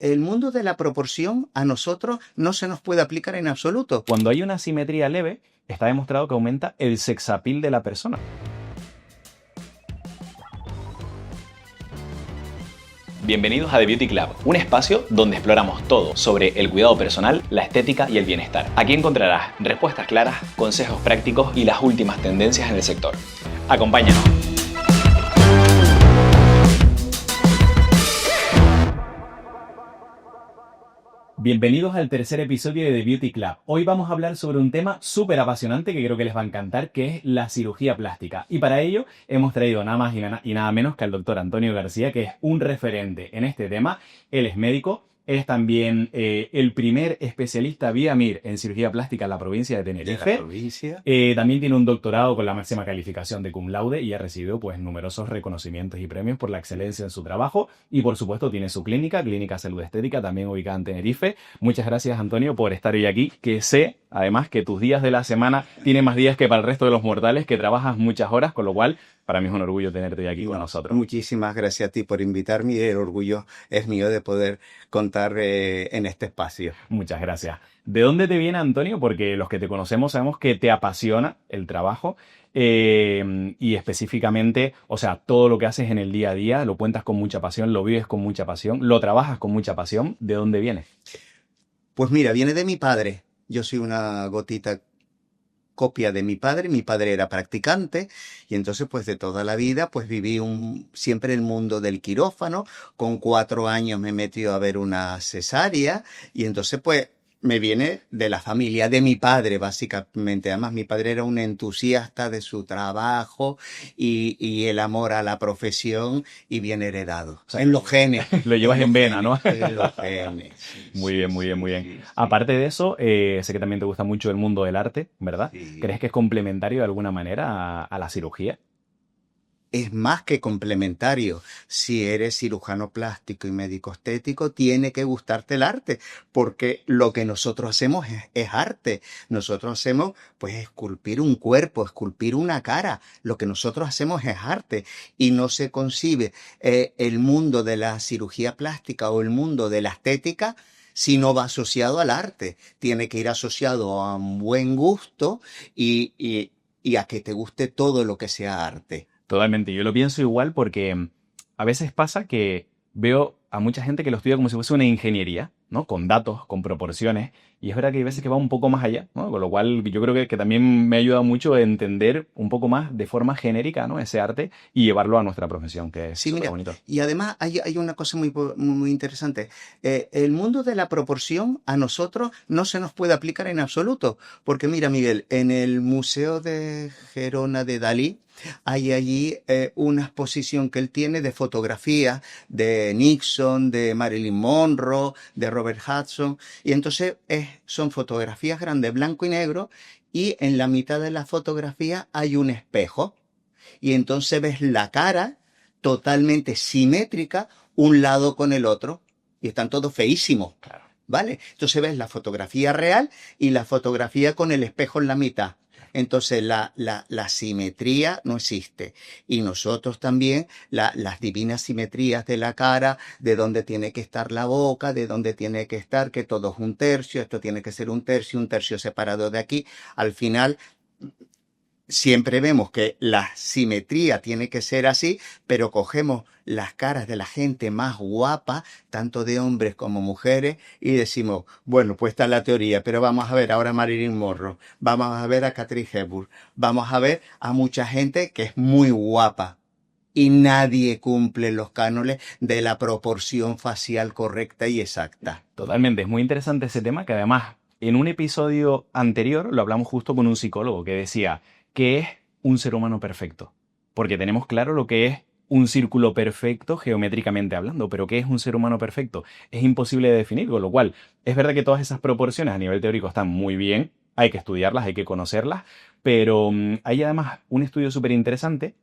El mundo de la proporción a nosotros no se nos puede aplicar en absoluto. Cuando hay una asimetría leve, está demostrado que aumenta el sex appeal de la persona. Bienvenidos a The Beauty Club, un espacio donde exploramos todo sobre el cuidado personal, la estética y el bienestar. Aquí encontrarás respuestas claras, consejos prácticos y las últimas tendencias en el sector. Acompáñanos. Bienvenidos al tercer episodio de The Beauty Club. Hoy vamos a hablar sobre un tema súper apasionante que creo que les va a encantar, que es la cirugía plástica. Y para ello hemos traído nada más y nada menos que al doctor Antonio García, que es un referente en este tema. Él es médico, es también el primer especialista vía MIR en cirugía plástica en la provincia de Tenerife. ¿De la provincia? También tiene un doctorado con la máxima calificación de cum laude y ha recibido pues numerosos reconocimientos y premios por la excelencia en su trabajo. Y por supuesto tiene su Clínica Salud Estética, también ubicada en Tenerife. Muchas gracias, Antonio, por estar hoy aquí, que sé, además, que tus días de la semana tienen más días que para el resto de los mortales, que trabajas muchas horas, con lo cual para mí es un orgullo tenerte hoy aquí con nosotros. Muchísimas gracias a ti por invitarme y el orgullo es mío de poder contar en este espacio. Muchas gracias. ¿De dónde te viene, Antonio? Porque los que te conocemos sabemos que te apasiona el trabajo y específicamente, o sea, todo lo que haces en el día a día lo cuentas con mucha pasión, lo vives con mucha pasión, lo trabajas con mucha pasión. ¿De dónde viene? Pues mira, viene de mi padre. Yo soy una gotita copia de mi padre. Mi padre era practicante y entonces pues de toda la vida pues viví siempre el mundo del quirófano. Con 4 años me metió a ver una cesárea y entonces pues me viene de la familia de mi padre básicamente. Además mi padre era un entusiasta de su trabajo y el amor a la profesión y bien heredado. O sea, en los genes. Lo llevas en vena, ¿no? En los genes. Sí, Muy bien, muy bien, muy bien. sí, Aparte de eso, sé que también te gusta mucho el mundo del arte, ¿verdad? sí. ¿Crees que es complementario de alguna manera a la cirugía? Es más que complementario. Si eres cirujano plástico y médico estético, tiene que gustarte el arte, porque lo que nosotros hacemos es arte. Nosotros hacemos, pues, esculpir un cuerpo, esculpir una cara. Lo que nosotros hacemos es arte y no se concibe el mundo de la cirugía plástica o el mundo de la estética si no va asociado al arte. Tiene que ir asociado a un buen gusto y a que te guste todo lo que sea arte. Totalmente, yo lo pienso igual porque a veces pasa que veo a mucha gente que lo estudia como si fuese una ingeniería, ¿no? Con datos, con proporciones, y es verdad que hay veces que va un poco más allá, ¿no? Con lo cual yo creo que también me ayuda mucho a entender un poco más de forma genérica, ¿no? Ese arte y llevarlo a nuestra profesión, que es Sí, súper mira, bonito. y además hay una cosa muy interesante. El mundo de la proporción a nosotros no se nos puede aplicar en absoluto, porque mira, Miguel, en el Museo de Gerona de Dalí hay allí una exposición que él tiene de fotografías de Nixon, de Marilyn Monroe, de Robert Hudson, y entonces son fotografías grandes, blanco y negro, y en la mitad de la fotografía hay un espejo. Y entonces ves la cara totalmente simétrica, un lado con el otro, y están todos feísimos, Claro. ¿vale? Entonces ves la fotografía real y la fotografía con el espejo en la mitad. Entonces la simetría no existe. Y nosotros también, las divinas simetrías de la cara, de dónde tiene que estar la boca, de dónde tiene que estar, que todo es un tercio, esto tiene que ser un tercio separado de aquí. Al final siempre vemos que la simetría tiene que ser así, pero cogemos las caras de la gente más guapa, tanto de hombres como mujeres, y decimos, bueno, pues está la teoría, pero vamos a ver ahora a Marilyn Monroe, vamos a ver a Katharine Hepburn, vamos a ver a mucha gente que es muy guapa. Y nadie cumple los cánones de la proporción facial correcta y exacta. Totalmente, es muy interesante ese tema que además en un episodio anterior lo hablamos justo con un psicólogo que decía que es un ser humano perfecto, porque tenemos claro lo que es un círculo perfecto geométricamente hablando, pero ¿qué es un ser humano perfecto? Es imposible de definir, con lo cual es verdad que todas esas proporciones a nivel teórico están muy bien, hay que estudiarlas, hay que conocerlas, pero hay además un estudio súper interesante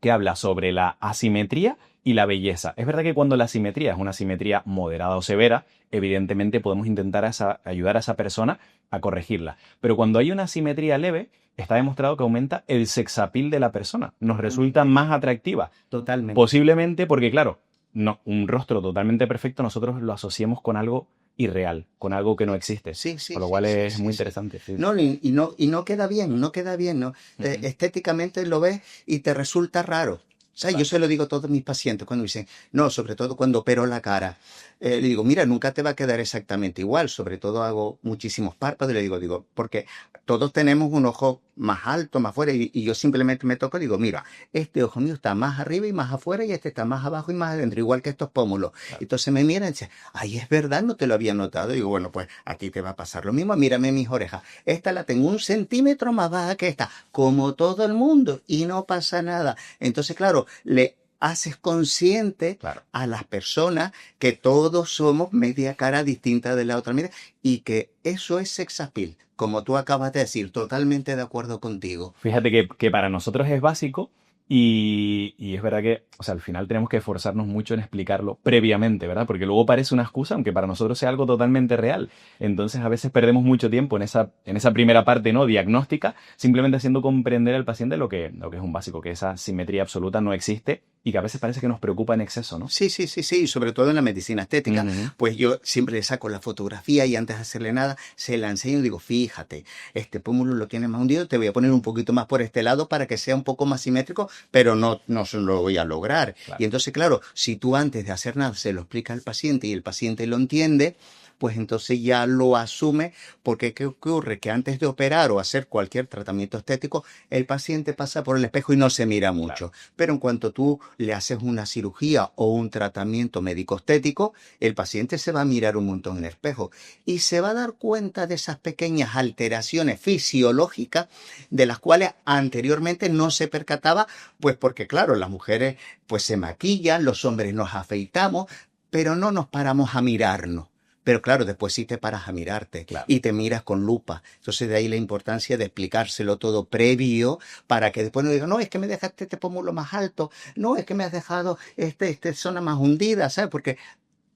que habla sobre la asimetría y la belleza. Es verdad que cuando la asimetría es una asimetría moderada o severa, evidentemente podemos intentar ayudar a esa persona a corregirla. Pero cuando hay una asimetría leve, está demostrado que aumenta el sex appeal de la persona. Nos resulta más atractiva. Totalmente. Posiblemente porque, claro, no, un rostro totalmente perfecto nosotros lo asociamos con algo irreal, con algo que no existe. Sí, sí, Con lo sí, cual sí, es sí, muy sí. interesante. Sí. No, y no queda bien, no queda bien, ¿no? Ujú. Estéticamente lo ves y te resulta raro. O sea, yo Claro. se lo digo a todos mis pacientes cuando dicen, no, sobre todo cuando opero la cara. Le digo, mira, nunca te va a quedar exactamente igual. Sobre todo hago muchísimos párpados y le digo, porque todos tenemos un ojo más alto, más fuera, y yo simplemente me toco y digo, mira, este ojo mío está más arriba y más afuera y este está más abajo y más adentro, igual que estos pómulos. Claro. Entonces me miran y dicen, ay, es verdad, no te lo había notado. Digo, bueno, pues a ti te va a pasar lo mismo. Mírame mis orejas. Esta la tengo 1 centímetro más baja que esta, como todo el mundo, y no pasa nada. Entonces, claro, le haces consciente Claro. a las personas que todos somos media cara distinta de la otra media y que eso es sex appeal, como tú acabas de decir, totalmente de acuerdo contigo. Fíjate que para nosotros es básico y es verdad que, o sea, al final tenemos que esforzarnos mucho en explicarlo previamente, ¿verdad? Porque luego parece una excusa, aunque para nosotros sea algo totalmente real. Entonces a veces perdemos mucho tiempo en esa primera parte, ¿no? Diagnóstica, simplemente haciendo comprender al paciente lo que es un básico, que esa simetría absoluta no existe y que a veces parece que nos preocupa en exceso, ¿no? Sí, sí, sí, sí, y sobre todo en la medicina estética, Ujú. pues yo siempre le saco la fotografía y antes de hacerle nada, se la enseño y digo, fíjate, este pómulo lo tienes más hundido, te voy a poner un poquito más por este lado para que sea un poco más simétrico, pero no se lo voy a lograr. Y Claro. entonces, claro, si tú antes de hacer nada se lo explica al paciente y el paciente lo entiende, pues entonces ya lo asume, porque ¿qué ocurre? Que antes de operar o hacer cualquier tratamiento estético, el paciente pasa por el espejo y no se mira Claro. mucho. Pero en cuanto tú le haces una cirugía o un tratamiento médico estético, el paciente se va a mirar un montón en el espejo y se va a dar cuenta de esas pequeñas alteraciones fisiológicas de las cuales anteriormente no se percataba, pues porque claro, las mujeres pues se maquillan, los hombres nos afeitamos, pero no nos paramos a mirarnos. Pero claro, después sí te paras a mirarte Claro. y te miras con lupa. Entonces de ahí la importancia de explicárselo todo previo para que después no diga, no, es que me dejaste este pómulo más alto, no, es que me has dejado este zona más hundida, ¿sabes? Porque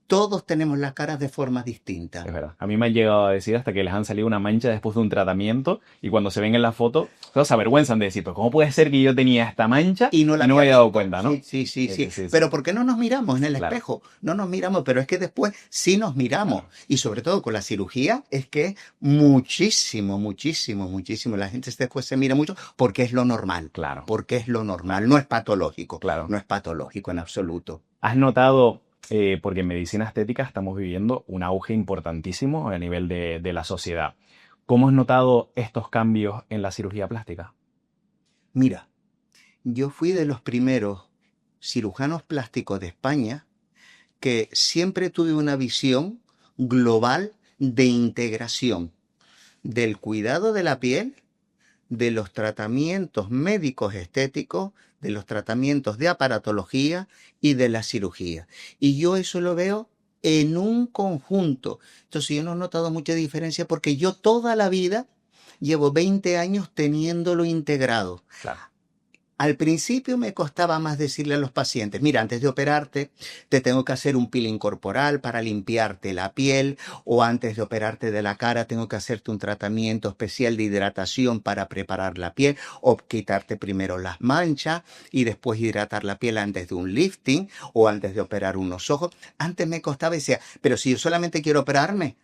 todos tenemos las caras de forma distinta. Es verdad. A mí me han llegado a decir hasta que les han salido una mancha después de un tratamiento y cuando se ven en la foto, todos se avergüenzan de decir, pero ¿cómo puede ser que yo tenía esta mancha Y no la y no me había había dado visto. cuenta, ¿no? Sí, sí, sí, sí. Sí, sí. Pero ¿por qué no nos miramos en el Claro, espejo? No nos miramos, pero es que después sí nos miramos. claro, Y sobre todo con la cirugía es que muchísimo, muchísimo, muchísimo. La gente después se mira mucho porque es lo normal. claro, Porque es lo normal. No es patológico. claro. No es patológico en absoluto. ¿Has notado, porque en medicina estética estamos viviendo un auge importantísimo a nivel de la sociedad? ¿Cómo has notado estos cambios en la cirugía plástica? Mira, yo fui de los primeros cirujanos plásticos de España que siempre tuve una visión global de integración del cuidado de la piel, de los tratamientos médicos estéticos, de los tratamientos de aparatología y de la cirugía. Y yo eso lo veo en un conjunto. Entonces yo no he notado mucha diferencia porque yo toda la vida llevo 20 años teniéndolo integrado. Claro, Al principio me costaba más decirle a los pacientes, mira, antes de operarte, te tengo que hacer un peeling corporal para limpiarte la piel, o antes de operarte de la cara, tengo que hacerte un tratamiento especial de hidratación para preparar la piel, o quitarte primero las manchas y después hidratar la piel antes de un lifting, o antes de operar unos ojos. Antes me costaba y decía, pero si yo solamente quiero operarme,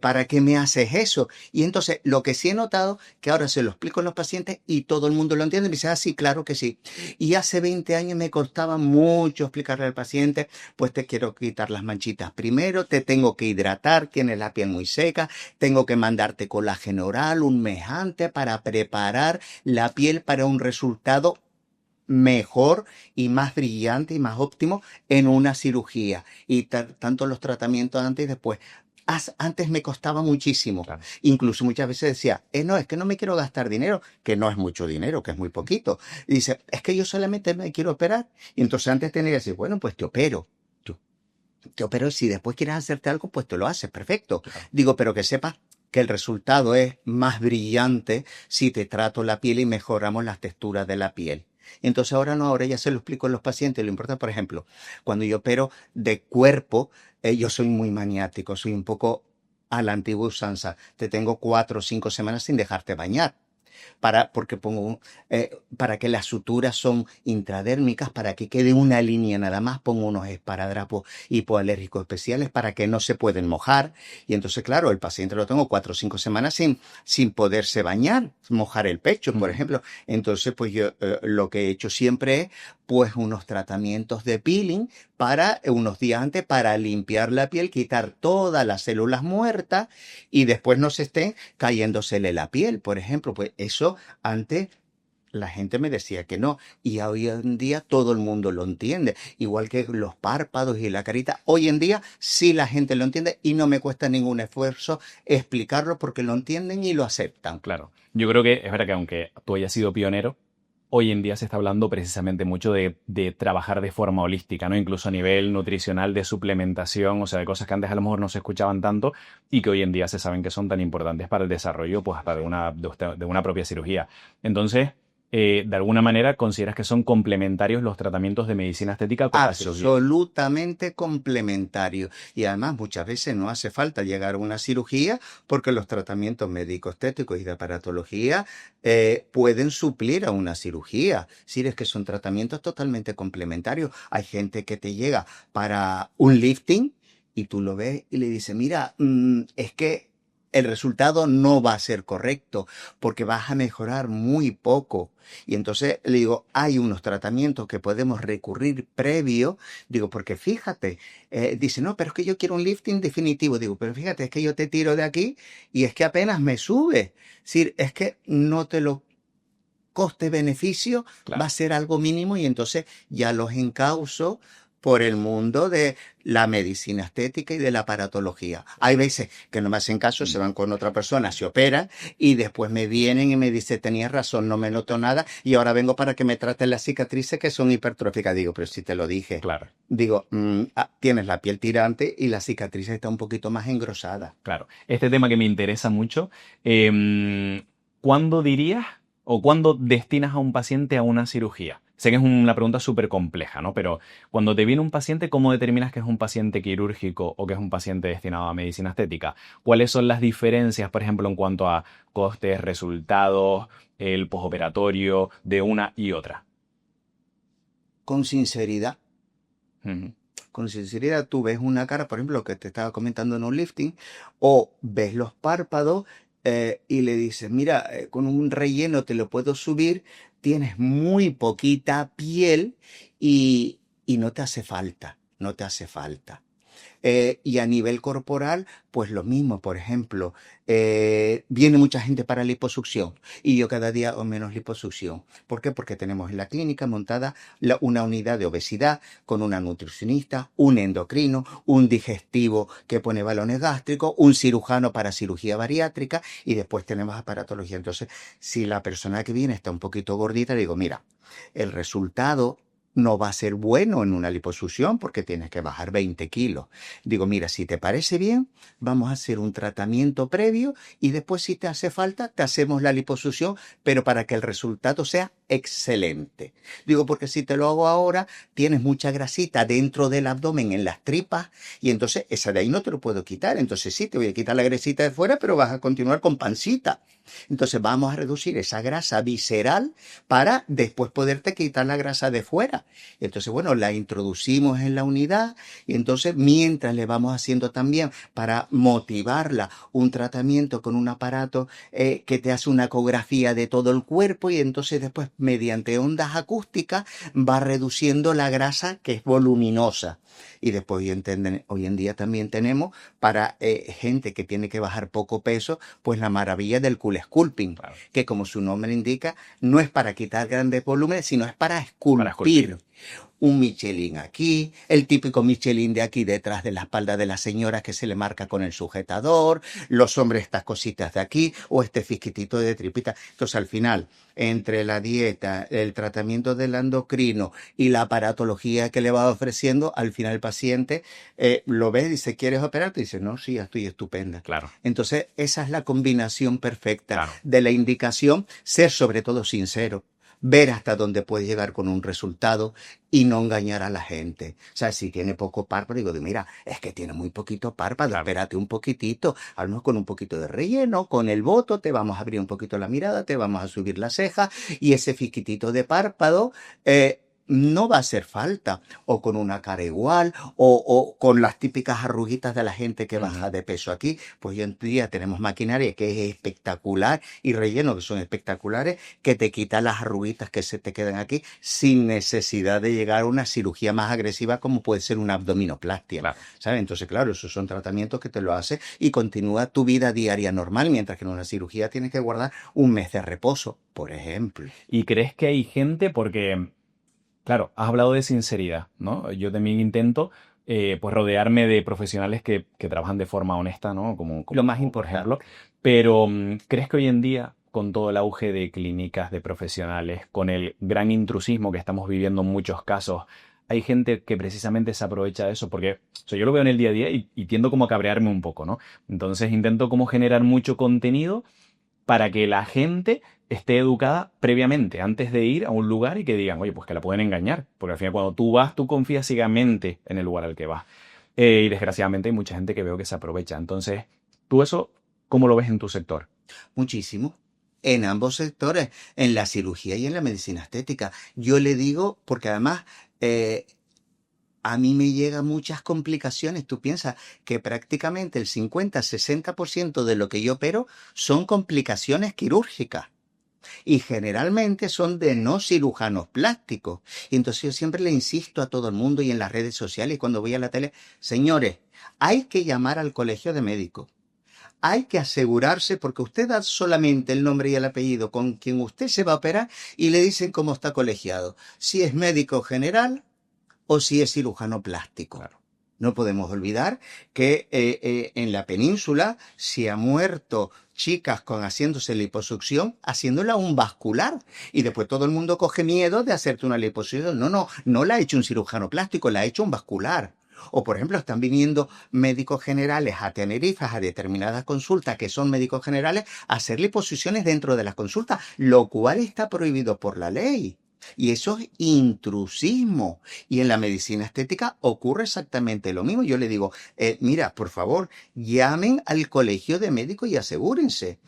¿para qué me haces eso? Y entonces lo que sí he notado, que ahora se lo explico a los pacientes y todo el mundo lo entiende, y me dice, ah, sí, claro que sí. Y hace 20 años me costaba mucho explicarle al paciente, pues te quiero quitar las manchitas primero, te tengo que hidratar, tienes la piel muy seca, tengo que mandarte colágeno oral un mes antes para preparar la piel para un resultado mejor y más brillante y más óptimo en una cirugía. Y tanto los tratamientos antes y después. Antes me costaba muchísimo. claro. Incluso muchas veces decía, no, es que no me quiero gastar dinero, que no es mucho dinero, que es muy poquito. Y dice, es que yo solamente me quiero operar. Y entonces antes tenía que decir, bueno, pues te opero. Te opero, si después quieres hacerte algo, pues te lo haces, perfecto. Claro. Digo, pero que sepas que el resultado es más brillante si te trato la piel y mejoramos las texturas de la piel. Entonces ahora no, ahora ya se lo explico a los pacientes. Lo importante, por ejemplo, cuando yo opero de cuerpo, yo soy muy maniático, soy un poco a la antigua usanza. Te tengo 4 o 5 semanas sin dejarte bañar. porque para que las suturas son intradérmicas, para que quede una línea nada más, pongo unos esparadrapos hipoalérgicos especiales para que no se pueden mojar. Y entonces, claro, el paciente lo tengo 4 o 5 semanas sin poderse bañar, mojar el pecho, por ejemplo. Entonces, pues yo lo que he hecho siempre es pues unos tratamientos de peeling para unos días antes para limpiar la piel, quitar todas las células muertas y después no se estén cayéndosele la piel, por ejemplo. Pues eso antes la gente me decía que no, y hoy en día todo el mundo lo entiende, igual que los párpados y la carita. Hoy en día sí la gente lo entiende y no me cuesta ningún esfuerzo explicarlo porque lo entienden y lo aceptan. Claro. Yo creo que es verdad que aunque tú hayas sido pionero, hoy en día se está hablando precisamente mucho de trabajar de forma holística, ¿no? Incluso a nivel nutricional, de suplementación, o sea, de cosas que antes a lo mejor no se escuchaban tanto y que hoy en día se saben que son tan importantes para el desarrollo, pues hasta de una propia cirugía. Entonces, de alguna manera, ¿consideras que son complementarios los tratamientos de medicina estética con la cirugía? Absolutamente complementario. Y además muchas veces no hace falta llegar a una cirugía porque los tratamientos médico-estéticos y de aparatología pueden suplir a una cirugía. Si es que son tratamientos totalmente complementarios. Hay gente que te llega para un lifting y tú lo ves y le dices, mira, es que el resultado no va a ser correcto porque vas a mejorar muy poco. Y entonces le digo, hay unos tratamientos que podemos recurrir previo. Digo, porque fíjate, dice, no, pero es que yo quiero un lifting definitivo. Digo, pero fíjate, es que yo te tiro de aquí y es que apenas me sube. Es decir, es que no te lo coste-beneficio va a ser algo mínimo y entonces ya los encauzo por el mundo de la medicina estética y de la aparatología. Hay veces que no me hacen caso, se van con otra persona, se operan y después me vienen y me dicen, tenías razón, no me noto nada y ahora vengo para que me traten las cicatrices que son hipertróficas. Digo, pero si te lo dije. Claro. Digo, tienes la piel tirante y la cicatriz está un poquito más engrosada. Claro. Este tema que me interesa mucho, ¿cuándo dirías o cuándo destinas a un paciente a una cirugía? Sé que es una pregunta súper compleja, ¿no? Pero cuando te viene un paciente, ¿cómo determinas que es un paciente quirúrgico o que es un paciente destinado a medicina estética? ¿Cuáles son las diferencias, por ejemplo, en cuanto a costes, resultados, el posoperatorio de una y otra? Con sinceridad. Ujú. Con sinceridad, tú ves una cara, por ejemplo, que te estaba comentando en un lifting, o ves los párpados y le dices, mira, con un relleno te lo puedo subir, tienes muy poquita piel y no te hace falta, no te hace falta. Y a nivel corporal, pues lo mismo, por ejemplo, viene mucha gente para liposucción y yo cada día hago menos liposucción. ¿Por qué? Porque tenemos en la clínica montada una unidad de obesidad con una nutricionista, un endocrino, un digestivo que pone balones gástricos, un cirujano para cirugía bariátrica y después tenemos aparatología. Entonces, si la persona que viene está un poquito gordita, digo, mira, el resultado no va a ser bueno en una liposucción porque tienes que bajar 20 kilos. Digo, mira, si te parece bien, vamos a hacer un tratamiento previo y después si te hace falta, te hacemos la liposucción, pero para que el resultado sea excelente. Digo, porque si te lo hago ahora, tienes mucha grasita dentro del abdomen, en las tripas, y entonces esa de ahí no te lo puedo quitar. Entonces sí, te voy a quitar la grasita de fuera, pero vas a continuar con pancita. Entonces vamos a reducir esa grasa visceral para después poderte quitar la grasa de fuera. Entonces, bueno, la introducimos en la unidad y entonces mientras le vamos haciendo también para motivarla un tratamiento con un aparato que te hace una ecografía de todo el cuerpo y entonces después mediante ondas acústicas va reduciendo la grasa que es voluminosa. Y después hoy en día también tenemos para gente que tiene que bajar poco peso, pues la maravilla del cool sculpting, Claro. que como su nombre indica, no es para quitar grandes volúmenes, sino es para esculpir. Para esculpir. Un Michelin aquí, el típico Michelin de aquí detrás de la espalda de la señora que se le marca con el sujetador, los hombres estas cositas de aquí o este fisquitito de tripita. Entonces al final, entre la dieta, el tratamiento del endocrino y la aparatología que le va ofreciendo, al final el paciente lo ve y dice, ¿quieres operarte? Y dice, no, sí, ya estoy estupenda. Claro. Entonces esa es la combinación perfecta Claro. de la indicación, ser sobre todo sincero. ver hasta dónde puedes llegar con un resultado y no engañar a la gente. O sea, si tiene poco párpado, digo, mira, es que tiene muy poquito párpado, Claro. espérate un poquitito, a lo mejor con un poquito de relleno, con el boto, te vamos a abrir un poquito la mirada, te vamos a subir la ceja y ese fiquitito de párpado, no va a hacer falta, o con una cara igual, o con las típicas arruguitas de la gente que baja Ujú. de peso aquí. Pues hoy en día tenemos maquinaria que es espectacular y relleno que son espectaculares, que te quita las arruguitas que se te quedan aquí sin necesidad de llegar a una cirugía más agresiva como puede ser una abdominoplastia. Claro. ¿Sabes? Entonces, claro, esos son tratamientos que te lo hace y continúa tu vida diaria normal, mientras que en una cirugía tienes que guardar un mes de reposo, por ejemplo. ¿Y crees que hay gente, porque, claro, has hablado de sinceridad, ¿no? Yo también intento, pues, rodearme de profesionales que trabajan de forma honesta, ¿no? Lo más Por ejemplo. importante. Pero, ¿crees que hoy en día, con todo el auge de clínicas, de profesionales, con el gran intrusismo que estamos viviendo en muchos casos, hay gente que precisamente se aprovecha de eso? Porque, o sea, yo lo veo en el día a día y tiendo como a cabrearme un poco, ¿no? Entonces intento como generar mucho contenido para que la gente esté educada previamente, antes de ir a un lugar y que digan, oye, pues que la pueden engañar. Porque al final cuando tú vas, tú confías ciegamente en el lugar al que vas. Y desgraciadamente hay mucha gente que veo que se aprovecha. Entonces, ¿tú eso cómo lo ves en tu sector? Muchísimo. En ambos sectores, en la cirugía y en la medicina estética. Yo le digo, porque además a mí me llegan muchas complicaciones. Tú piensas que prácticamente el 50-60% de lo que yo opero son complicaciones quirúrgicas. Y generalmente son de no cirujanos plásticos. Y entonces yo siempre le insisto a todo el mundo y en las redes sociales y cuando voy a la tele, señores, hay que llamar al colegio de médicos. Hay que asegurarse porque usted da solamente el nombre y el apellido con quien usted se va a operar y le dicen cómo está colegiado. Si es médico general o si es cirujano plástico. Claro. No podemos olvidar que en la península se ha muerto chicas con haciéndose liposucción, haciéndola un vascular. Y después todo el mundo coge miedo de hacerte una liposucción. No, no, no la ha hecho un cirujano plástico, la ha hecho un vascular. O, por ejemplo, están viniendo médicos generales a Tenerife a determinadas consultas que son médicos generales a hacer liposucciones dentro de las consultas, lo cual está prohibido por la ley. Y eso es intrusismo. Y en la medicina estética ocurre exactamente lo mismo. Yo le digo, mira, por favor, llamen al colegio de médicos y asegúrense.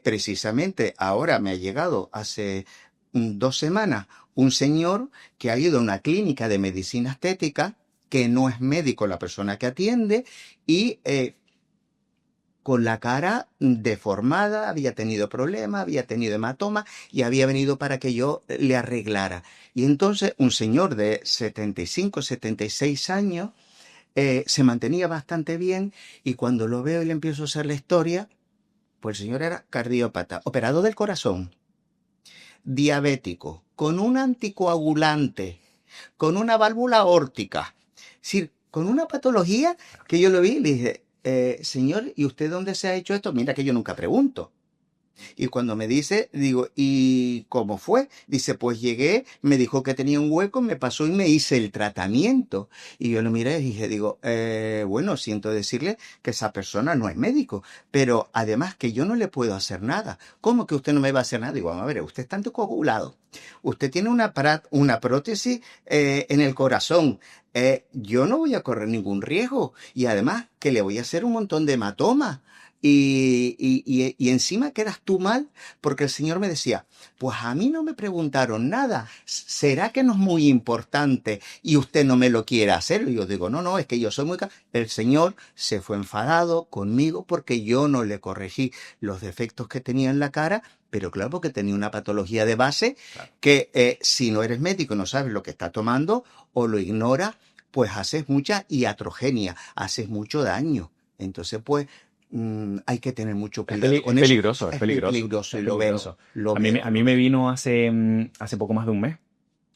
Precisamente ahora me ha llegado hace 2 semanas un señor que ha ido a una clínica de medicina estética, que no es médico la persona que atiende, y con la cara deformada, había tenido problemas, había tenido hematoma y había venido para que yo le arreglara. Y entonces un señor de 75, 76 años se mantenía bastante bien y cuando lo veo y le empiezo a hacer la historia, pues el señor era cardiópata, operado del corazón, diabético, con un anticoagulante, con una válvula aórtica, es decir, con una patología que yo lo vi y le dije, señor, ¿y usted dónde se ha hecho esto? Mira que yo nunca pregunto. Y cuando me dice, digo, ¿y cómo fue? Dice, pues llegué, me dijo que tenía un hueco, me pasó y me hice el tratamiento. Y yo lo miré y dije, digo, bueno, siento decirle que esa persona no es médico, pero además que yo no le puedo hacer nada. ¿Cómo que usted no me va a hacer nada? Digo, vamos a ver, usted está anticoagulado. Usted tiene una prótesis en el corazón. Yo no voy a correr ningún riesgo. Y además que le voy a hacer un montón de hematomas. Y encima quedas tú mal porque el señor me decía, pues a mí no me preguntaron nada, ¿será que no es muy importante y usted no me lo quiere hacer? Y yo digo, no, no, es que yo soy muy... El señor se fue enfadado conmigo porque yo no le corregí los defectos que tenía en la cara, pero claro, porque tenía una patología de base Claro. que si no eres médico y no sabes lo que está tomando o lo ignoras, pues haces mucha iatrogenia, haces mucho daño. Entonces, pues hay que tener mucho cuidado Es con eso. peligroso, es Es muy peligroso, peligroso es y lo veo, peligroso. lo A veo, mí lo me veo. vino hace poco más de un mes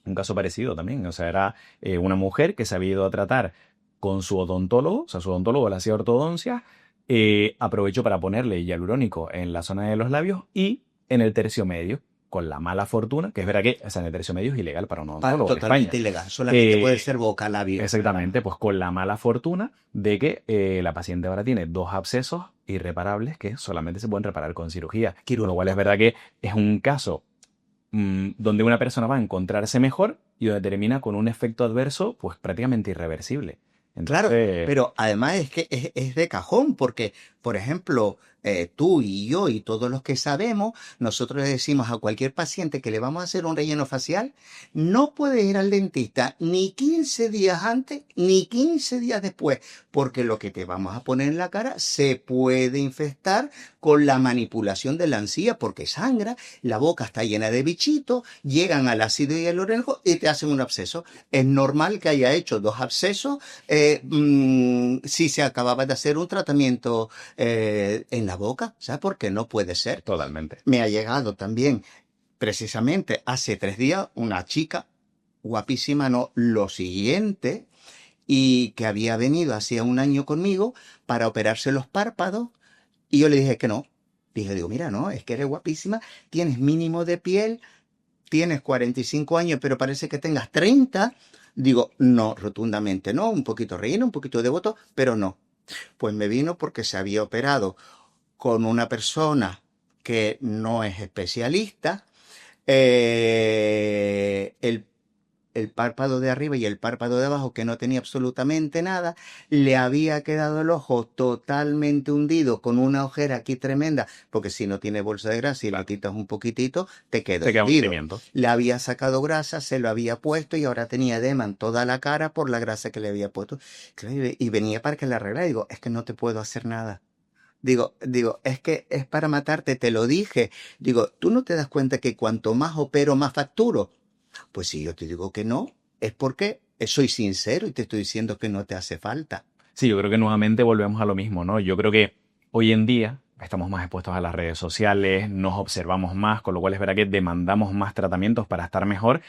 un caso parecido también. O sea, era una mujer que se había ido a tratar con su odontólogo, o sea, su odontólogo le hacía ortodoncia, aprovechó para ponerle hialurónico en la zona de los labios y en el tercio medio, con la mala fortuna, que es verdad que, o sea, en el tercio medio es ilegal para un odontólogo en España. Totalmente ilegal, solamente puede Eh, ser boca, labio. Exactamente, pues con la mala fortuna de que la paciente ahora tiene dos abscesos irreparables que solamente se pueden reparar con cirugía. Con lo cual es Quirúrgico. verdad que es un caso donde una persona va a encontrarse mejor y donde termina con un efecto adverso pues prácticamente irreversible. Claro, Entonces, pero además es que es de cajón, porque, por ejemplo, tú y yo y todos los que sabemos, nosotros le decimos a cualquier paciente que le vamos a hacer un relleno facial, no puede ir al dentista ni 15 días antes ni 15 días después, porque lo que te vamos a poner en la cara se puede infectar con la manipulación de la encía, porque sangra, la boca está llena de bichitos, llegan al ácido hialurónico y te hacen un absceso. Es normal que haya hecho 2 abscesos si se acababa de hacer un tratamiento en la boca, ¿sabes? Porque no puede ser. totalmente. Me ha llegado también, precisamente hace 3 días, una chica guapísima, no, lo siguiente, y que había venido hacía un año conmigo para operarse los párpados, y yo le dije que no. Digo, mira, no, es que eres guapísima, tienes mínimo de piel, tienes 45 años, pero parece que tengas 30. Digo, no, rotundamente no, un poquito relleno, un poquito de botox, pero no. Pues me vino porque se había operado con una persona que no es especialista, el párpado de arriba y el párpado de abajo, que no tenía absolutamente nada, le había quedado el ojo totalmente hundido con una ojera aquí tremenda, porque si no tiene bolsa de grasa y la quitas un poquitito, te queda Te queda un hundido. hundimiento. Le había sacado grasa, se lo había puesto y ahora tenía edema en toda la cara por la grasa que le había puesto. Y venía para que le arreglara. Digo, es que no te puedo hacer nada. Digo, es que es para matarte, te lo dije. Digo, ¿tú no te das cuenta que cuanto más opero, más facturo? Pues si yo te digo que no, es porque soy sincero y te estoy diciendo que no te hace falta. Sí, yo creo que nuevamente volvemos a lo mismo, ¿no? Yo creo que hoy en día estamos más expuestos a las redes sociales, nos observamos más, con lo cual es verdad que demandamos más tratamientos para estar mejor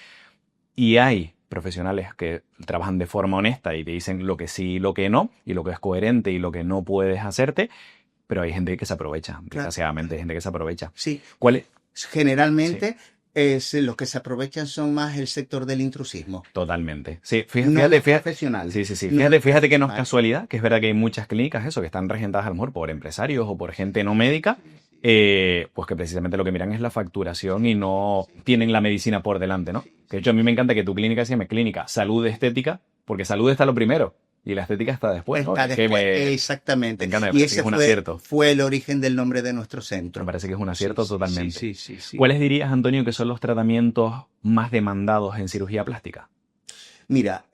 y hay profesionales que trabajan de forma honesta y te dicen lo que sí y lo que no, y lo que es coherente y lo que no puedes hacerte, pero hay gente que se aprovecha, Claro. desgraciadamente hay gente que se aprovecha. Sí, ¿Cuál es? generalmente los que se aprovechan son más el sector del intrusismo. Totalmente. Sí, No fíjate, los fíjate. profesionales. Sí, sí, sí. No Fíjate, los fíjate que no es profesionales. casualidad, que es verdad que hay muchas clínicas, eso, que están regentadas a lo mejor por empresarios o por gente no médica, pues que precisamente lo que miran es la facturación y no tienen la medicina por delante, ¿no? Que de hecho a mí me encanta que tu clínica se llame Clínica Salud Estética, porque salud está lo primero y la estética está después, ¿no? Está Es que después, me exactamente. encanta, me Y parece que ese es un acierto. fue el origen del nombre de nuestro Me centro. parece que es un Sí, acierto sí, totalmente. sí. ¿Cuáles dirías, Antonio, que son los tratamientos más demandados en cirugía plástica? Mira,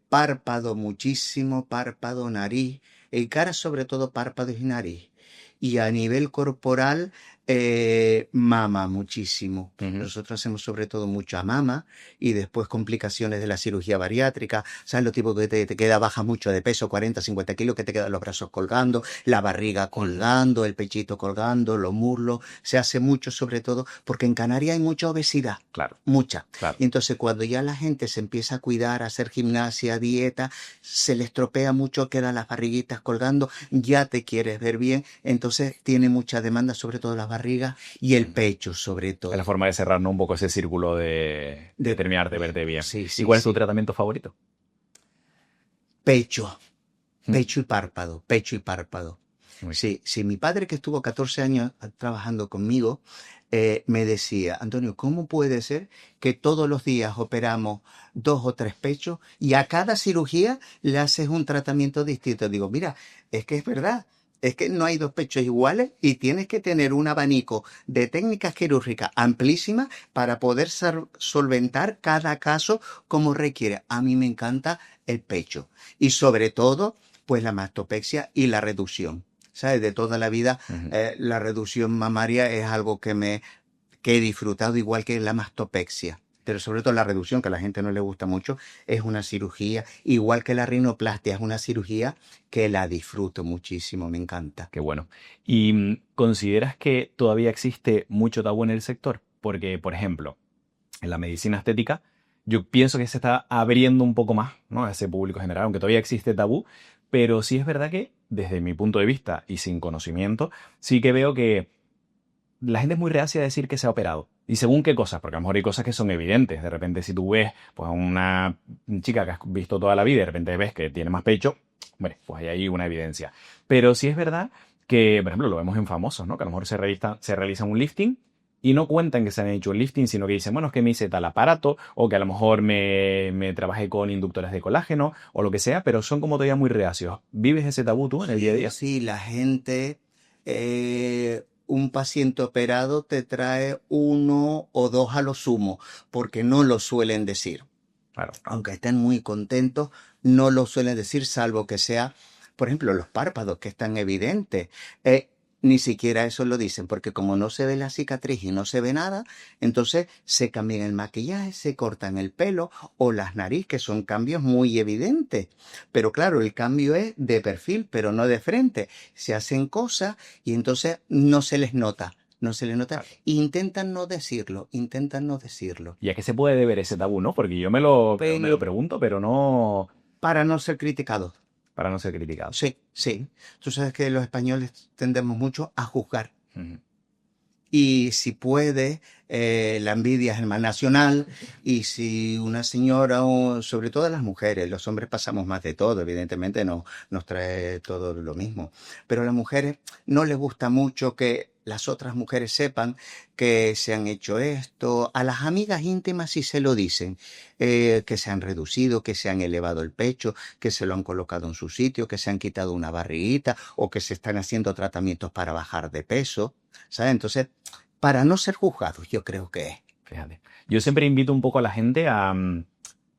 párpado muchísimo, párpado, nariz, en cara sobre todo párpados y nariz. Y a nivel corporal, mama muchísimo. Ujú. Nosotros hacemos sobre todo mucha mama y después complicaciones de la cirugía bariátrica. ¿Sabes lo tipo que te queda baja mucho de peso, 40, 50 kilos, que te quedan los brazos colgando, la barriga colgando, el pechito colgando, los muslos? Se hace mucho sobre todo porque en Canarias hay mucha obesidad, Claro, mucha. claro. Y entonces cuando ya la gente se empieza a cuidar, a hacer gimnasia, dieta, se le estropea mucho, quedan las barriguitas colgando, ya te quieres ver bien, entonces tiene mucha demanda, sobre todo las barrigas y el pecho, sobre Es la todo. forma de cerrar, ¿no? Un poco ese círculo de De- terminar de verte bien. Sí, ¿Y sí, cuál es tu sí. tratamiento favorito? Pecho, Mm. pecho y párpado, pecho y párpado. Muy bien. Sí, sí, mi padre que estuvo 14 años trabajando conmigo, me decía, Antonio, ¿cómo puede ser que todos los días operamos 2 o 3 pechos y a cada cirugía le haces un tratamiento distinto? Digo, mira, es que es verdad. Es que no hay 2 pechos iguales y tienes que tener un abanico de técnicas quirúrgicas amplísimas para poder solventar cada caso como requiere. A mí me encanta el pecho y sobre todo, pues la mastopexia y la reducción. ¿Sabes? De toda la vida, Ujú. la reducción mamaria es algo que he disfrutado igual que la mastopexia. Pero sobre todo la reducción, que a la gente no le gusta mucho, es una cirugía, igual que la rinoplastia, es una cirugía que la disfruto muchísimo, me encanta. Qué bueno. ¿Y consideras que todavía existe mucho tabú en el sector? Porque, por ejemplo, en la medicina estética, yo pienso que se está abriendo un poco más, ¿no? A ese público general, aunque todavía existe tabú, pero sí es verdad que, desde mi punto de vista y sin conocimiento, sí que veo que la gente es muy reacia a decir que se ha operado. ¿Y según qué cosas? Porque a lo mejor hay cosas que son evidentes. De repente, si tú ves pues, a una chica que has visto toda la vida y de repente ves que tiene más pecho, bueno, pues hay ahí una evidencia. Pero sí es verdad que, por ejemplo, lo vemos en famosos, ¿no? Que a lo mejor se realiza un lifting y no cuentan que se han hecho un lifting, sino que dicen, bueno, es que me hice tal aparato, o que a lo mejor me trabajé con inductores de colágeno, o lo que sea, pero son como todavía muy reacios. ¿Vives ese tabú tú en el día a Sí, día? sí, la gente, un paciente operado te trae uno o dos a lo sumo, porque no lo suelen decir. Claro. Aunque estén muy contentos, no lo suelen decir, salvo que sea, por ejemplo, los párpados, que es tan evidente. Ni siquiera eso lo dicen, porque como no se ve la cicatriz y no se ve nada, entonces se cambian el maquillaje, se cortan el pelo o las narices, que son cambios muy evidentes. Pero claro, el cambio es de perfil, pero no de frente. Se hacen cosas y entonces no se les nota. No se les nota. Claro. Intentan no decirlo, intentan no decirlo. ¿Y a qué se puede deber ese tabú, no? Porque yo me lo Ven pregunto, pero no para no ser criticados. para no ser criticado. Sí, sí. Tú sabes que los españoles tendemos mucho a juzgar. Ujú. Y si puede, la envidia es el mal nacional. Y si una señora, o sobre todo las mujeres, los hombres pasamos más de todo, evidentemente no nos trae todo lo mismo. Pero a las mujeres no les gusta mucho que las otras mujeres sepan que se han hecho esto. A las amigas íntimas sí se lo dicen, que se han reducido, que se han elevado el pecho, que se lo han colocado en su sitio, que se han quitado una barriguita o que se están haciendo tratamientos para bajar de peso. ¿Sabes? Entonces, para no ser juzgados, yo creo que es. Fíjate. Yo siempre invito un poco a la gente a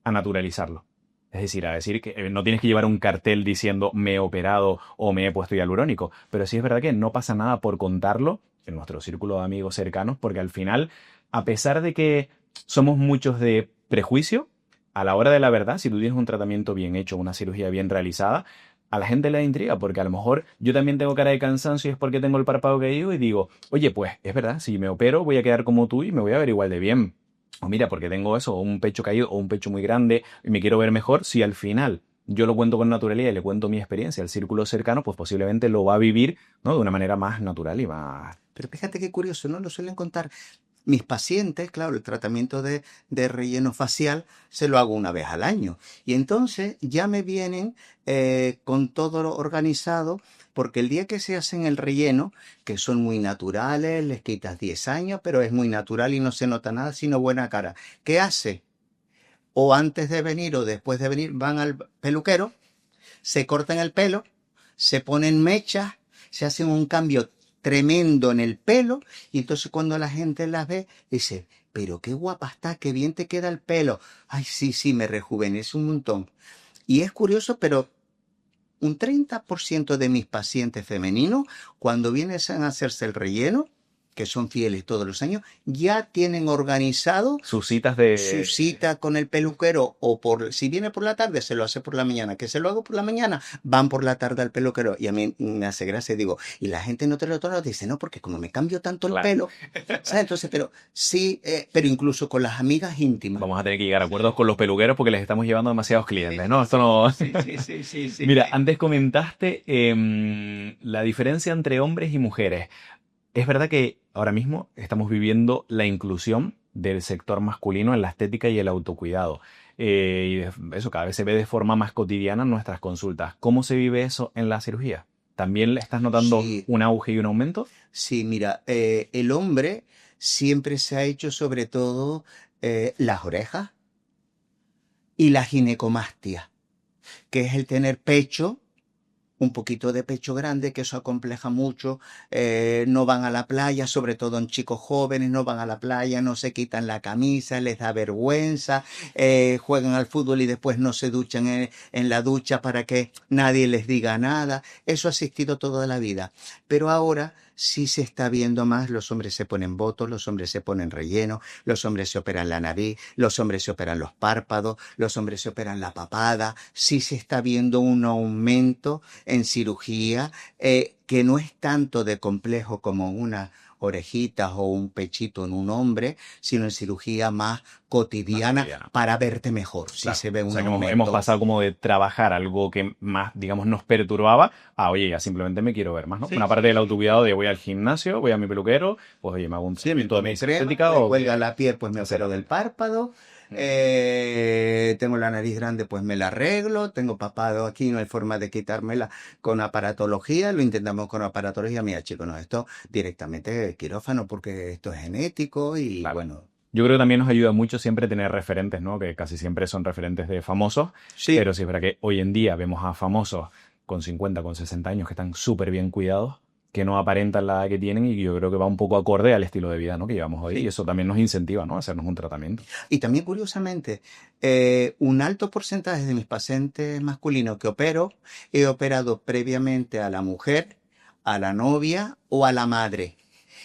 naturalizarlo. Es decir, a decir que no tienes que llevar un cartel diciendo me he operado o me he puesto hialurónico. Pero sí es verdad que no pasa nada por contarlo en nuestro círculo de amigos cercanos, porque al final, a pesar de que somos muchos de prejuicio, a la hora de la verdad, si tú tienes un tratamiento bien hecho, una cirugía bien realizada, a la gente le da intriga, porque a lo mejor yo también tengo cara de cansancio y es porque tengo el párpado caído y digo, oye, pues es verdad, si me opero voy a quedar como tú y me voy a ver igual de bien. O mira, porque tengo eso, o un pecho caído, o un pecho muy grande, y me quiero ver mejor, si al final yo lo cuento con naturalidad y le cuento mi experiencia al círculo cercano, pues posiblemente lo va a vivir, ¿no? De una manera más natural y más... Pero fíjate qué curioso, ¿no? Lo suelen contar mis pacientes, claro, el tratamiento de relleno facial se lo hago una vez al año. Y entonces ya me vienen con todo lo organizado, porque el día que se hacen el relleno, que son muy naturales, les quitas 10 años, pero es muy natural y no se nota nada, sino buena cara. ¿Qué hace? O antes de venir o después de venir, van al peluquero, se cortan el pelo, se ponen mechas, se hacen un cambio tremendo en el pelo y entonces cuando la gente las ve dice, pero qué guapa está, qué bien te queda el pelo. Ay, sí, sí, me rejuvenece un montón. Y es curioso, pero un 30% de mis pacientes femeninos, cuando vienen a hacerse el relleno, que son fieles todos los años, ya tienen organizado Sus citas su de... cita con el peluquero o por si viene por la tarde se lo hace por la mañana, que se lo hago por la mañana, van por la tarde al peluquero y a mí me hace gracia, digo, y la gente no te lo toma, dice, no, porque como me cambio tanto el Claro. pelo, ¿sabes? Entonces, pero sí, pero incluso con las amigas íntimas. Vamos a tener que llegar a acuerdos con los peluqueros porque les estamos llevando demasiados clientes, ¿no? Esto no... Sí, sí, sí, sí, sí. Mira, antes comentaste la diferencia entre hombres y mujeres. Es verdad que ahora mismo estamos viviendo la inclusión del sector masculino en la estética y el autocuidado. Eso cada vez se ve de forma más cotidiana en nuestras consultas. ¿Cómo se vive eso en la cirugía? ¿También le estás notando Sí, un auge y un aumento? sí, mira, el hombre siempre se ha hecho sobre todo las orejas y la ginecomastia, que es el tener pecho, un poquito de pecho grande, que eso acompleja mucho. No van a la playa, sobre todo en chicos jóvenes, no van a la playa, no se quitan la camisa, les da vergüenza, juegan al fútbol y después no se duchan en la ducha para que nadie les diga nada. Eso ha existido toda la vida. Pero ahora sí se está viendo más, los hombres se ponen botox, los hombres se ponen relleno, los hombres se operan la nariz, los hombres se operan los párpados, los hombres se operan la papada. Sí se está viendo un aumento en cirugía, que no es tanto de complejo como unas orejitas o un pechito en un hombre, sino en cirugía más Más cotidiana cotidiana. para verte mejor. Sí Claro. se ve O un sea que hemos aumento. pasado como de trabajar algo que más, digamos, nos perturbaba a, oye, ya simplemente me quiero ver más, ¿no? Sí, Una parte sí, del sí. autocuidado de voy al gimnasio, voy a mi peluquero, pues oye, me hago un Sí, me tratamiento de tomo medicina crema, estética me o cuelga la piel, pues me opero del exactamente. párpado. Tengo la nariz grande, pues me la arreglo. Tengo papado aquí, no hay forma de quitármela con aparatología. Lo intentamos con aparatología. Mira, chicos, no, esto directamente quirófano porque esto es genético y Claro. bueno, Yo creo que también nos ayuda mucho siempre tener referentes, ¿no? Que casi siempre son referentes de famosos, sí. pero sí es verdad que hoy en día vemos a famosos con 50, con 60 años que están súper bien cuidados, que no aparentan la edad que tienen y yo creo que va un poco acorde al estilo de vida, ¿no? Que llevamos hoy y Sí. eso también nos incentiva, ¿no? A hacernos un tratamiento. Y también curiosamente, un alto porcentaje de mis pacientes masculinos que opero, he operado previamente a la mujer, a la novia o a la madre.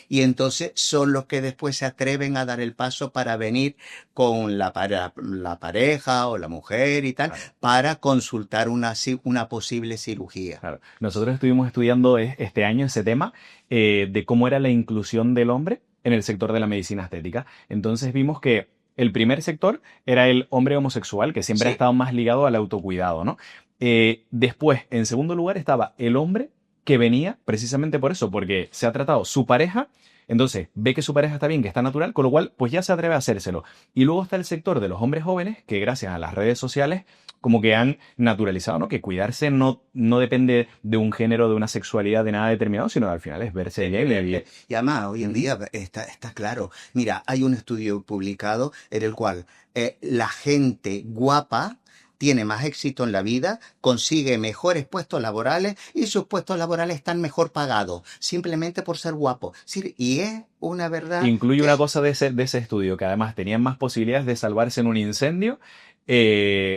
Y entonces son los que después se atreven a dar el paso para venir con la pareja o la mujer y tal, Claro. para consultar una posible cirugía. Claro. Nosotros estuvimos estudiando este año ese tema de cómo era la inclusión del hombre en el sector de la medicina estética. Entonces vimos que el primer sector era el hombre homosexual, que siempre ha Sí, estado más ligado al autocuidado, ¿no? Después, en segundo lugar, estaba el hombre que venía precisamente por eso, porque se ha tratado su pareja, entonces ve que su pareja está bien, que está natural, con lo cual pues ya se atreve a hacérselo. Y luego está el sector de los hombres jóvenes, que gracias a las redes sociales como que han naturalizado, ¿no? Que cuidarse no depende de un género, de una sexualidad, de nada determinado, sino al final es verse bien y... y además hoy en Ujú. día está claro. Mira, hay un estudio publicado en el cual la gente guapa tiene más éxito en la vida, consigue mejores puestos laborales y sus puestos laborales están mejor pagados, simplemente por ser guapo. Sí, y es una verdad Incluye una que cosa de ese estudio, que además tenían más posibilidades de salvarse en un incendio,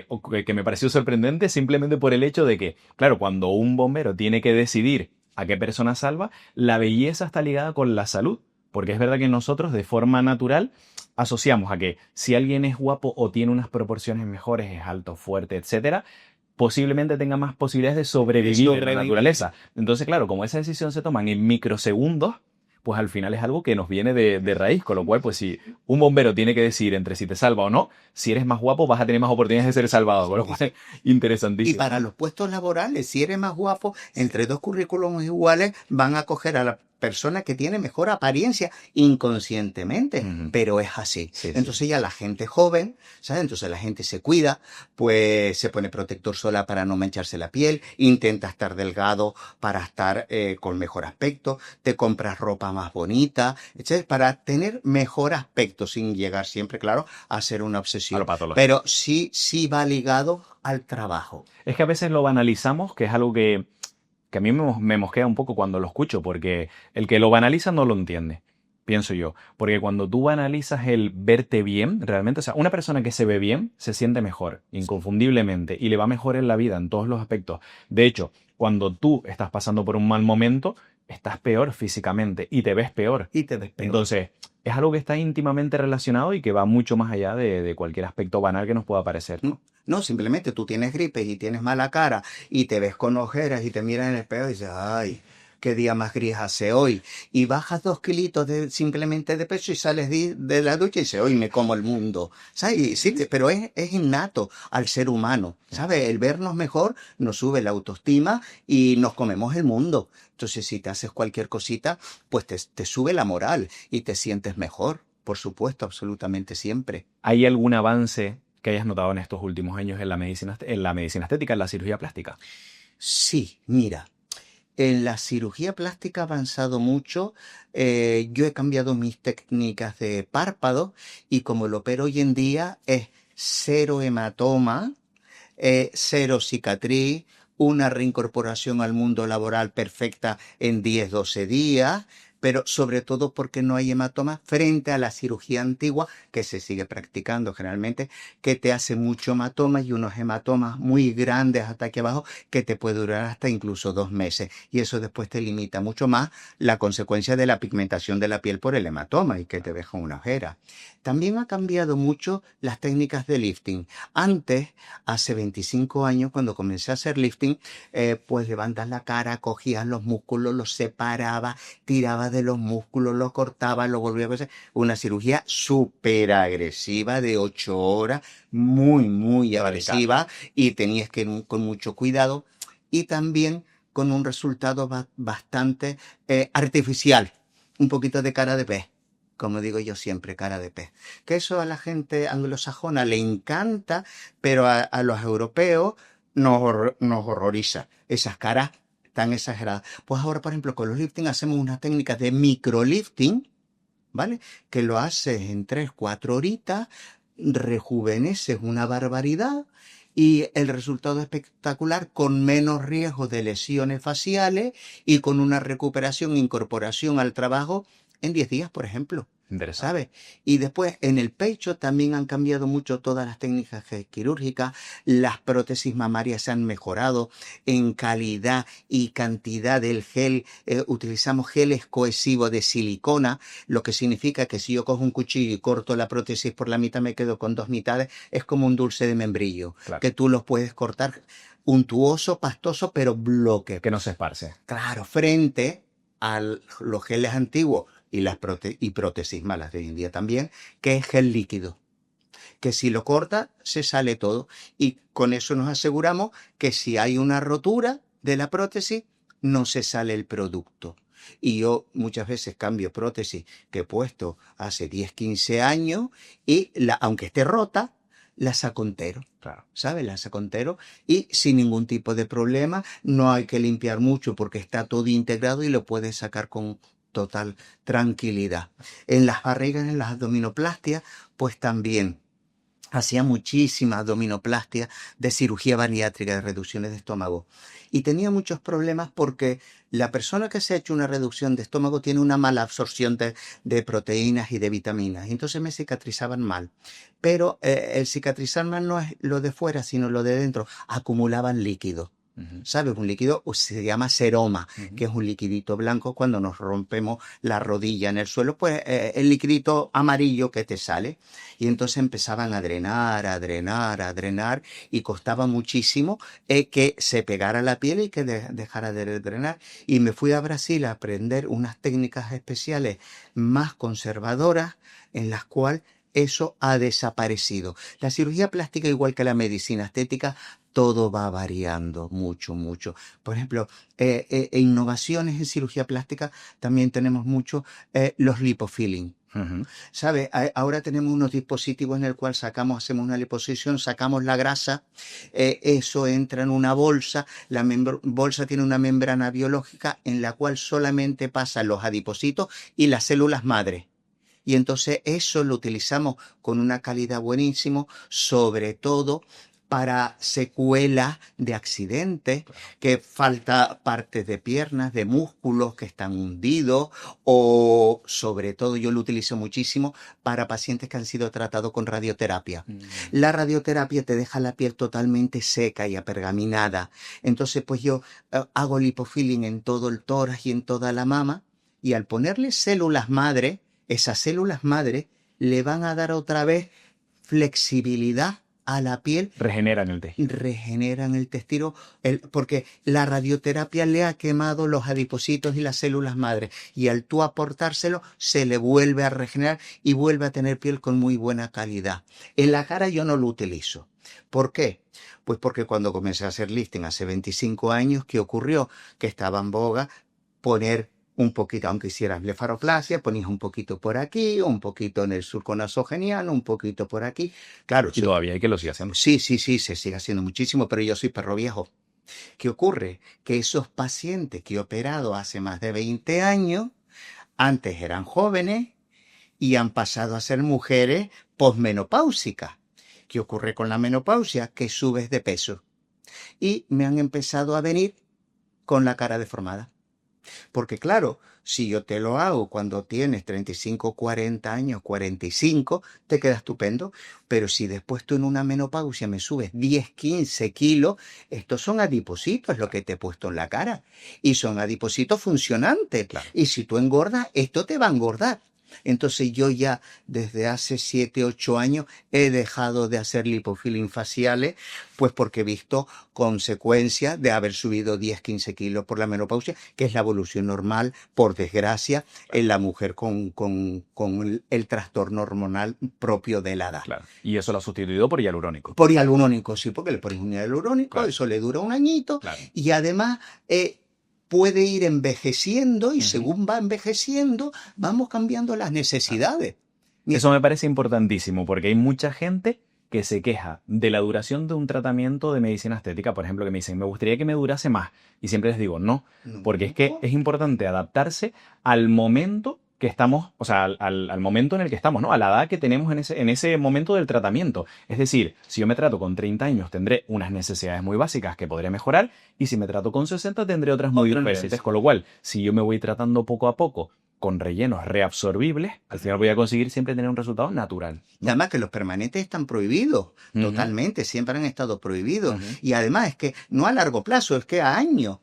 o que me pareció sorprendente simplemente por el hecho de que, claro, cuando un bombero tiene que decidir a qué persona salva, la belleza está ligada con la salud. Porque es verdad que nosotros, de forma natural, asociamos a que si alguien es guapo o tiene unas proporciones mejores, es alto, fuerte, etcétera, posiblemente tenga más posibilidades de sobrevivir en la sobrevivir. naturaleza. Entonces, claro, como esa decisión se toma en microsegundos, pues al final es algo que nos viene de raíz, con lo cual, pues si un bombero tiene que decidir entre si te salva o no, si eres más guapo vas a tener más oportunidades de ser salvado, con lo cual, Y interesantísimo, para ¿no? los puestos laborales, si eres más guapo, entre dos currículums iguales van a coger a la persona que tiene mejor apariencia inconscientemente, Ujú. pero es así. Sí, sí. Entonces ya la gente joven, ¿sabes? Entonces la gente se cuida, pues se pone protector solar para no mancharse la piel, intenta estar delgado para estar con mejor aspecto, te compras ropa más bonita, etcétera, para tener mejor aspecto sin llegar siempre, claro, a ser una A lo obsesión. patológico. Pero sí va ligado al trabajo. Es que a veces lo banalizamos, que es algo que a mí me mosquea un poco cuando lo escucho, porque el que lo banaliza no lo entiende, pienso yo. Porque cuando tú banalizas el verte bien, realmente, o sea, una persona que se ve bien se siente mejor, inconfundiblemente, y le va mejor en la vida en todos los aspectos. De hecho, cuando tú estás pasando por un mal momento, estás peor físicamente y te ves peor. Y te ves peor. Entonces, es algo que está íntimamente relacionado y que va mucho más allá de cualquier aspecto banal que nos pueda parecer, ¿no? No, simplemente tú tienes gripe y tienes mala cara y te ves con ojeras y te miras en el espejo y dices, ay, qué día más gris hace hoy. Y bajas 2 kilitos simplemente de peso y sales de la ducha y dices, hoy me como el mundo. ¿Sabes? Y sí, pero es innato al ser humano. ¿Sabes? El vernos mejor nos sube la autoestima y nos comemos el mundo. Entonces, si te haces cualquier cosita, pues te sube la moral y te sientes mejor. Por supuesto, absolutamente siempre. ¿Hay algún avance que hayas notado en estos últimos años en la medicina estética, en la cirugía plástica? Sí, mira. En la cirugía plástica ha avanzado mucho. Yo he cambiado mis técnicas de párpado y como lo opero hoy en día es cero hematoma, cero cicatriz, una reincorporación al mundo laboral perfecta en 10, 12 días, pero sobre todo porque no hay hematoma frente a la cirugía antigua que se sigue practicando generalmente, que te hace mucho hematoma y unos hematomas muy grandes hasta aquí abajo que te puede durar hasta incluso 2 meses. Y eso después te limita mucho más la consecuencia de la pigmentación de la piel por el hematoma y que te deja una ojera. También ha cambiado mucho las técnicas de lifting. Antes, hace 25 años, cuando comencé a hacer lifting, pues levantas la cara, cogías los músculos, los separabas, tirabas de los músculos, los cortabas, los volvías a hacer. Una cirugía súper agresiva de 8 horas, muy Radical. agresiva y tenías que ir con mucho cuidado y también con un resultado bastante artificial, un poquito de cara de pez. como digo yo siempre, cara de pez. Que eso a la gente anglosajona le encanta, pero a los europeos nos horroriza. Esas caras tan exageradas. Pues ahora, por ejemplo, con los lifting hacemos una técnica de microlifting, ¿vale? Que lo haces en 3, 4 horitas, rejuveneces una barbaridad y el resultado es espectacular con menos riesgo de lesiones faciales y con una recuperación, incorporación al trabajo en 10 días, por ejemplo. Interesante. ¿Sabes? Y después en el pecho también han cambiado mucho todas las técnicas quirúrgicas, las prótesis mamarias se han mejorado en calidad y cantidad del gel. Utilizamos geles cohesivos de silicona, lo que significa que si yo cojo un cuchillo y corto la prótesis por la mitad, me quedo con 2 mitades, es como un dulce de membrillo, Claro. que tú los puedes cortar untuoso, pastoso, pero bloque. Que no se esparce. Claro, frente a los geles antiguos y las prótesis malas de hoy en día también, que es gel líquido, que si lo corta se sale todo y con eso nos aseguramos que si hay una rotura de la prótesis no se sale el producto. Y yo muchas veces cambio prótesis que he puesto hace 10, 15 años y aunque esté rota, la saco entero. Claro. ¿Sabes? La saco entero y sin ningún tipo de problema. No hay que limpiar mucho porque está todo integrado y lo puedes sacar con total tranquilidad. En las barrigas, en las abdominoplastias, pues también hacía muchísima abdominoplastia de cirugía bariátrica, de reducciones de estómago. Y tenía muchos problemas porque la persona que se ha hecho una reducción de estómago tiene una mala absorción de proteínas y de vitaminas. Y entonces me cicatrizaban mal. Pero el cicatrizar mal no es lo de fuera, sino lo de dentro. Acumulaban líquido. ¿Sabes? Un líquido se llama seroma, que es un liquidito blanco cuando nos rompemos la rodilla en el suelo, pues el liquidito amarillo que te sale. Y entonces empezaban a drenar, a drenar, a drenar y costaba muchísimo que se pegara la piel y que dejara de drenar. Y me fui a Brasil a aprender unas técnicas especiales más conservadoras en las cuales eso ha desaparecido. La cirugía plástica, igual que la medicina estética, todo va variando mucho, mucho. Por ejemplo, innovaciones en cirugía plástica, también tenemos mucho los lipofilling. ¿Sabes? Ahora tenemos unos dispositivos en el cual hacemos una liposucción, sacamos la grasa, eso entra en una bolsa, la bolsa tiene una membrana biológica en la cual solamente pasan los adipocitos y las células madre. Y entonces eso lo utilizamos con una calidad buenísima, sobre todo para secuelas de accidentes, que falta partes de piernas, de músculos que están hundidos, o sobre todo yo lo utilizo muchísimo para pacientes que han sido tratados con radioterapia. La radioterapia te deja la piel totalmente seca y apergaminada. Entonces pues yo hago lipofilling en todo el tórax y en toda la mama, y al ponerle células madre, esas células madre le van a dar otra vez flexibilidad a la piel. Regeneran el tejido. Regeneran el tejido, porque la radioterapia le ha quemado los adipocitos y las células madre. Y al tú aportárselo, se le vuelve a regenerar y vuelve a tener piel con muy buena calidad. En la cara yo no lo utilizo. ¿Por qué? Pues porque cuando comencé a hacer lifting hace 25 años, ¿qué ocurrió? Que estaba en boga poner un poquito, aunque hicieras blefaroplasia, ponías un poquito por aquí, un poquito en el surco nasogeniano, un poquito por aquí. Claro, Y todavía hay que lo siga haciendo. sí, se sigue haciendo muchísimo, pero yo soy perro viejo. ¿Qué ocurre? Que esos pacientes que he operado hace más de 20 años, antes eran jóvenes y han pasado a ser mujeres posmenopáusicas. ¿Qué ocurre con la menopausia? Que subes de peso. Y me han empezado a venir con la cara deformada. Porque claro, si yo te lo hago cuando tienes 35, 40 años, 45, te queda estupendo. Pero si después tú en una menopausia me subes 10, 15 kilos, estos son adipocitos lo que te he puesto en la cara. Y son adipocitos funcionantes. Claro. Y si tú engordas, esto te va a engordar. Entonces yo ya desde hace 7, 8 años he dejado de hacer lipofilling faciales, pues porque he visto consecuencias de haber subido 10, 15 kilos por la menopausia, que es la evolución normal, por desgracia, en la mujer con el trastorno hormonal propio de la edad. Claro. Y eso lo ha sustituido por hialurónico. Por hialurónico, sí, porque le pones un hialurónico, Claro. eso le dura un añito, Claro. y además puede ir envejeciendo y según va envejeciendo, vamos cambiando las necesidades. Eso me parece importantísimo porque hay mucha gente que se queja de la duración de un tratamiento de medicina estética, por ejemplo, que me dicen, me gustaría que me durase más. Y siempre les digo, no, porque es que es importante adaptarse al momento que estamos, o sea, al momento en el que estamos, ¿no? A la edad que tenemos en ese momento del tratamiento. Es decir, si yo me trato con 30 años, tendré unas necesidades muy básicas que podré mejorar, y si me trato con 60, tendré otras muy diferentes. Con lo cual, si yo me voy tratando poco a poco, con rellenos reabsorbibles, al final voy a conseguir siempre tener un resultado natural. Y además que los permanentes están prohibidos, totalmente, siempre han estado prohibidos. Y además es que no a largo plazo, es que a año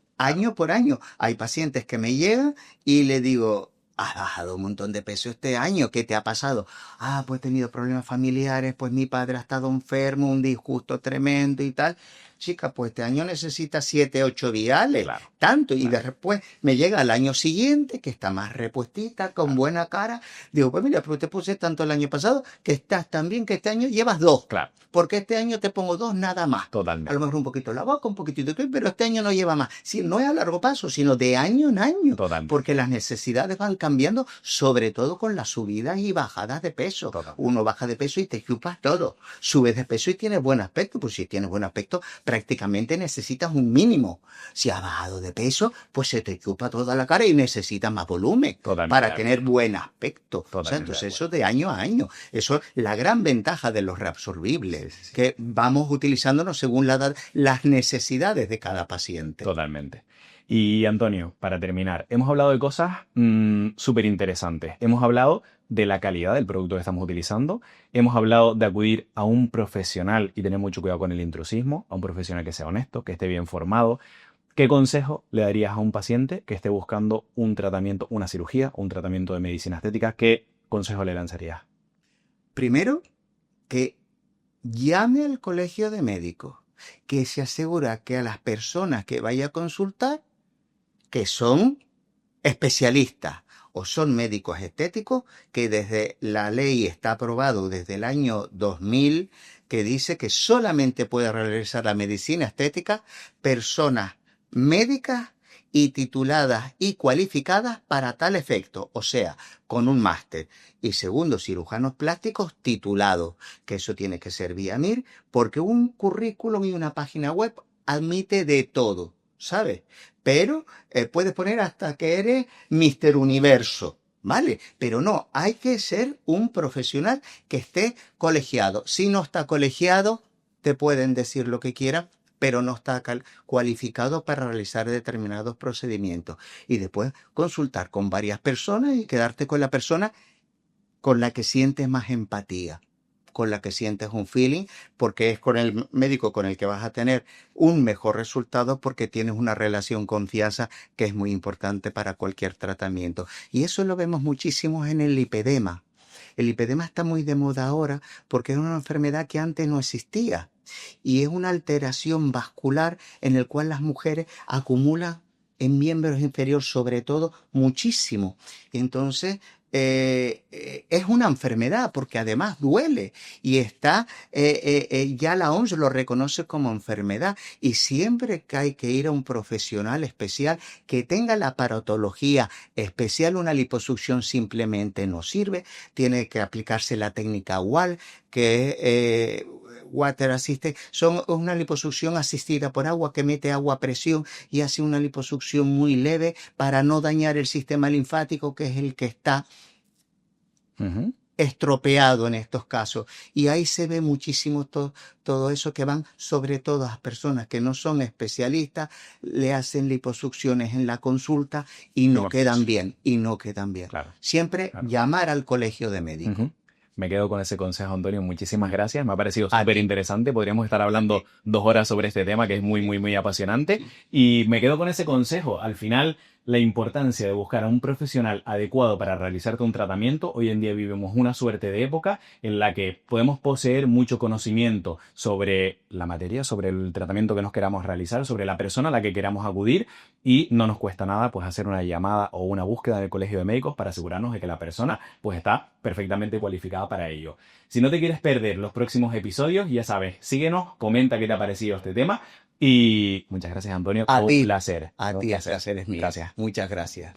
por año. Hay pacientes que me llegan y le digo, has bajado un montón de peso este año, ¿qué te ha pasado? Ah, pues he tenido problemas familiares, pues mi padre ha estado enfermo, un disgusto tremendo y tal. Chica, pues este año necesita 7, 8 viales, tanto. Y después me llega al año siguiente, que está más repuestita, con buena cara. Digo, pues mira, pero te puse tanto el año pasado que estás tan bien que este año llevas 2. Porque este año te pongo 2 nada más. Totalmente. A lo mejor un poquito la boca, un poquitito de pero este año no lleva más. Si no es a largo plazo, sino de año en año. Totalmente. Porque las necesidades van cambiando, sobre todo con las subidas y bajadas de peso. Uno baja de peso y te chupas todo. Subes de peso y tienes buen aspecto. Pues si tienes buen aspecto, prácticamente necesitas un mínimo. Si has bajado de peso, pues se te chupa toda la cara y necesitas más volumen para tener buen aspecto. O sea, entonces eso de año a año. Eso es la gran ventaja de los reabsorbibles, que vamos utilizándonos según las necesidades de cada paciente. Totalmente. Y Antonio, para terminar, hemos hablado de cosas súper interesantes. Hemos hablado de la calidad del producto que estamos utilizando. Hemos hablado de acudir a un profesional y tener mucho cuidado con el intrusismo, a un profesional que sea honesto, que esté bien formado. ¿Qué consejo le darías a un paciente que esté buscando un tratamiento, una cirugía, un tratamiento de medicina estética? ¿Qué consejo le lanzarías? Primero, que llame al colegio de médicos, que se asegura que a las personas que vaya a consultar, que son especialistas o son médicos estéticos, que desde la ley está aprobado desde el año 2000, que dice que solamente puede realizar la medicina estética personas médicas y tituladas y cualificadas para tal efecto, o sea, con un máster. Y segundo, cirujanos plásticos titulados, que eso tiene que ser vía MIR, porque un currículum y una página web admite de todo, ¿sabes? Pero puedes poner hasta que eres Mister Universo, ¿vale? Pero no, hay que ser un profesional que esté colegiado. Si no está colegiado, te pueden decir lo que quieran, pero no está cualificado para realizar determinados procedimientos. Y después consultar con varias personas y quedarte con la persona con la que sientes más empatía, con la que sientes un feeling, porque es con el médico con el que vas a tener un mejor resultado porque tienes una relación confianza que es muy importante para cualquier tratamiento. Y eso lo vemos muchísimo en el lipedema. El lipedema está muy de moda ahora porque es una enfermedad que antes no existía. Y es una alteración vascular en la cual las mujeres acumulan en miembros inferiores, sobre todo, muchísimo. Entonces, es una enfermedad porque además duele y está, ya la OMS lo reconoce como enfermedad y siempre que hay que ir a un profesional especial que tenga la aparatología especial, una liposucción simplemente no sirve, tiene que aplicarse la técnica WAL, que es Water Assisted, son una liposucción asistida por agua que mete agua a presión y hace una liposucción muy leve para no dañar el sistema linfático, que es el que está estropeado en estos casos. Y ahí se ve muchísimo todo eso, que van sobre todo a las personas que no son especialistas, le hacen liposucciones en la consulta y no quedan bien, Claro. Siempre llamar al colegio de médicos. Me quedo con ese consejo, Antonio. Muchísimas gracias. Me ha parecido súper interesante. Podríamos estar hablando 2 horas sobre este tema que es muy, muy, muy apasionante. Y me quedo con ese consejo. Al final, la importancia de buscar a un profesional adecuado para realizarte un tratamiento. Hoy en día vivimos una suerte de época en la que podemos poseer mucho conocimiento sobre la materia, sobre el tratamiento que nos queramos realizar, sobre la persona a la que queramos acudir, y no nos cuesta nada pues hacer una llamada o una búsqueda en el colegio de médicos para asegurarnos de que la persona pues está perfectamente cualificada para ello. Si no te quieres perder los próximos episodios, ya sabes, síguenos, comenta qué te ha parecido este tema Y muchas gracias, Antonio. A Un ti. placer. A Un ti, el placer. placer es mío. Gracias. Muchas gracias.